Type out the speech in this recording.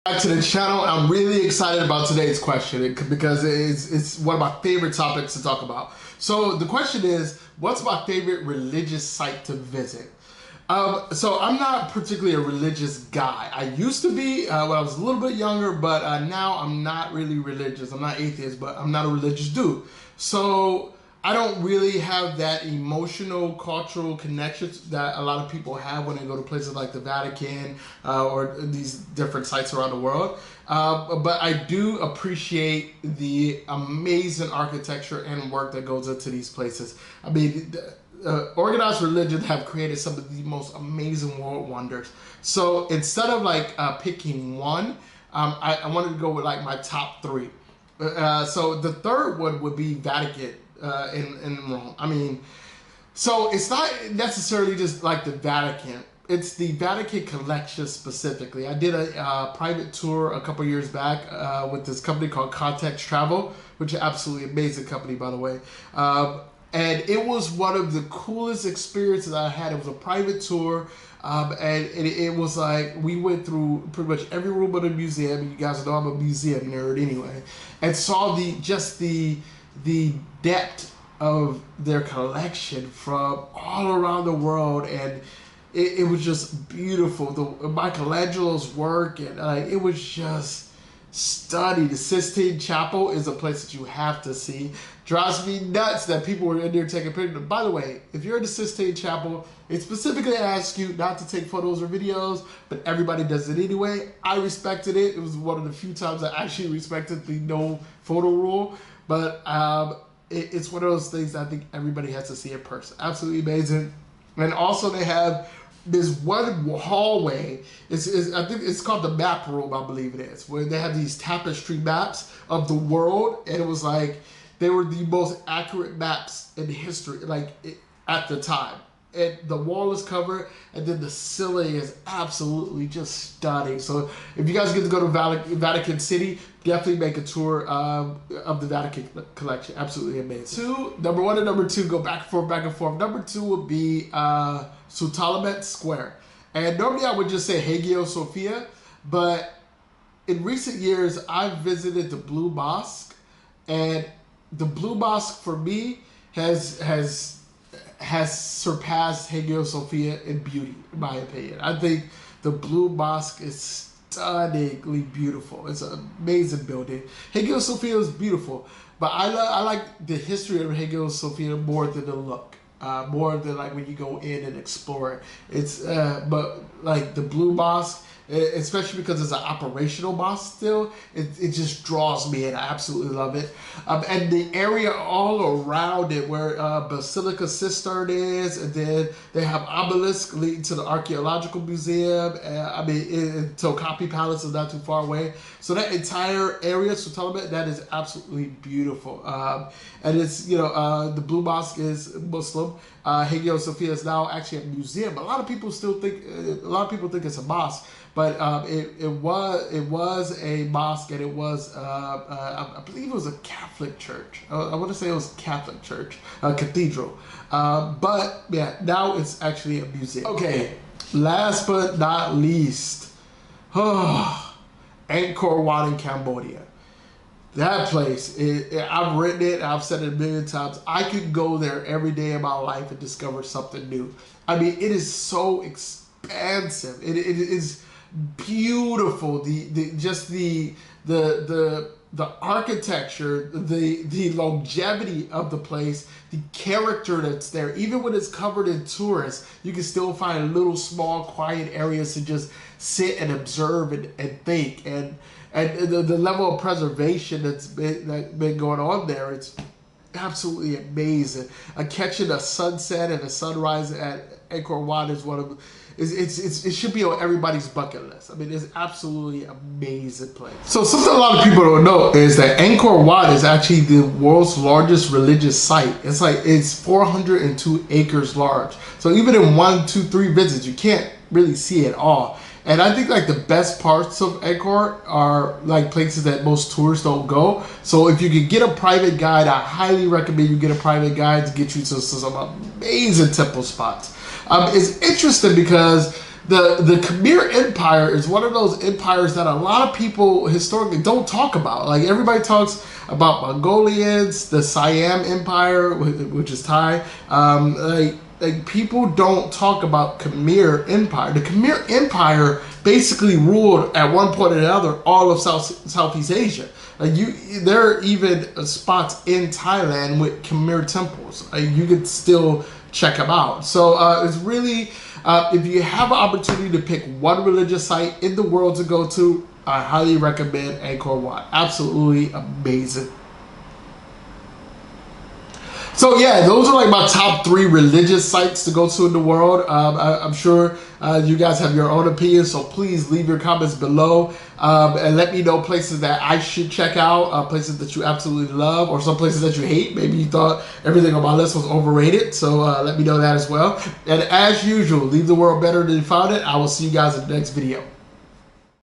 Back to the channel. I'm really excited about today's question because it's one of my favorite topics to talk about. So the question is, what's my favorite religious site to visit? So I'm not particularly a religious guy. I used to be when I was a little bit younger, but now I'm not really religious. I'm not atheist, but I'm not a religious dude. So I don't really have that emotional, cultural connections that a lot of people have when they go to places like the Vatican or these different sites around the world. But I do appreciate the amazing architecture and work that goes into these places. I mean, organized religions have created some of the most amazing world wonders. So instead of like picking one, I wanted to go with like my top three. So the third one would be Vatican in Rome. I mean, so it's not necessarily just like the Vatican. It's the Vatican collection specifically. I did a private tour a couple years back with this company called Context Travel, which is an absolutely amazing company, by the way. And it was one of the coolest experiences I had. It was a private tour. And it was like we went through pretty much every room of the museum. You guys know I'm a museum nerd anyway, and saw the depth of their collection from all around the world, and it was just beautiful. The Michelangelo's work, and it was just stunning. The Sistine Chapel is a place that you have to see. Drives me nuts that people were in there taking pictures. By the way, if you're in the Sistine Chapel, it specifically asks you not to take photos or videos, but everybody does it anyway. I respected it. It was one of the few times I actually respected the no photo rule. But it's one of those things I think everybody has to see in person. Absolutely amazing. And also they have this one hallway. I think it's called the map room, I believe it is, where they have these tapestry maps of the world, and it was like they were the most accurate maps in history, at the time. And the wall is covered, and then the ceiling is absolutely just stunning. So if you guys get to go to Vatican City, definitely make a tour of the Vatican collection. Absolutely amazing. Number one and number two go back and forth, back and forth. Number two would be Sultanahmet Square. And normally I would just say Hagia Sophia, but in recent years I've visited the Blue Mosque, and the Blue Mosque for me has surpassed Hagia Sophia in beauty, in my opinion. I think the Blue Mosque is stunningly beautiful. It's an amazing building. Hagia Sophia is beautiful, but I like the history of Hagia Sophia more than the look. More than like when you go in and explore it. It's but like the Blue Mosque, especially because it's an operational mosque still, it just draws me in. I absolutely love it. And the area all around it where Basilica Cistern is, and then they have obelisk leading to the Archaeological Museum. Tokapi Palace is not too far away. So that entire area, Sultanahmet, that is absolutely beautiful. And it's, the Blue Mosque is Muslim. Hagia Sophia is now actually a museum. A lot of people think it's a mosque, but it was a mosque, and it was I believe it was a Catholic church. I want to say it was a Catholic church, a cathedral. But yeah, now it's actually a museum. Okay, last but not least, Angkor Wat in Cambodia. That place, I've written it, I've said it a million times. I could go there every day of my life and discover something new. I mean, it is so expansive. It is beautiful. The architecture, the longevity of the place, the character that's there. Even when it's covered in tourists, you can still find little small quiet areas to just sit and observe and think. And the level of preservation that's been going on there, it's absolutely amazing. Catching a sunset and a sunrise at Angkor Wat is one of it should be on everybody's bucket list. I mean, it's absolutely amazing place. So something a lot of people don't know is that Angkor Wat is actually the world's largest religious site. It's 402 acres large. So even in 1, 2, 3 visits, you can't really see it all. And I think like the best parts of Angkor are like places that most tourists don't go. So if you could get a private guide, I highly recommend you get a private guide to get you to some amazing temple spots. It's interesting because the Khmer Empire is one of those empires that a lot of people historically don't talk about. Like everybody talks about Mongolians, the Siam Empire, which is Thai. Like people don't talk about Khmer Empire. The Khmer Empire basically ruled at one point or another all of Southeast Asia. Like there are even spots in Thailand with Khmer temples. You could still check them out. So it's really, if you have an opportunity to pick one religious site in the world to go to, I highly recommend Angkor Wat. Absolutely amazing. So yeah, those are like my top 3 religious sites to go to in the world. I'm sure you guys have your own opinions, so please leave your comments below and let me know places that I should check out, places that you absolutely love, or some places that you hate. Maybe you thought everything on my list was overrated, so let me know that as well. And as usual, leave the world better than you found it. I will see you guys in the next video.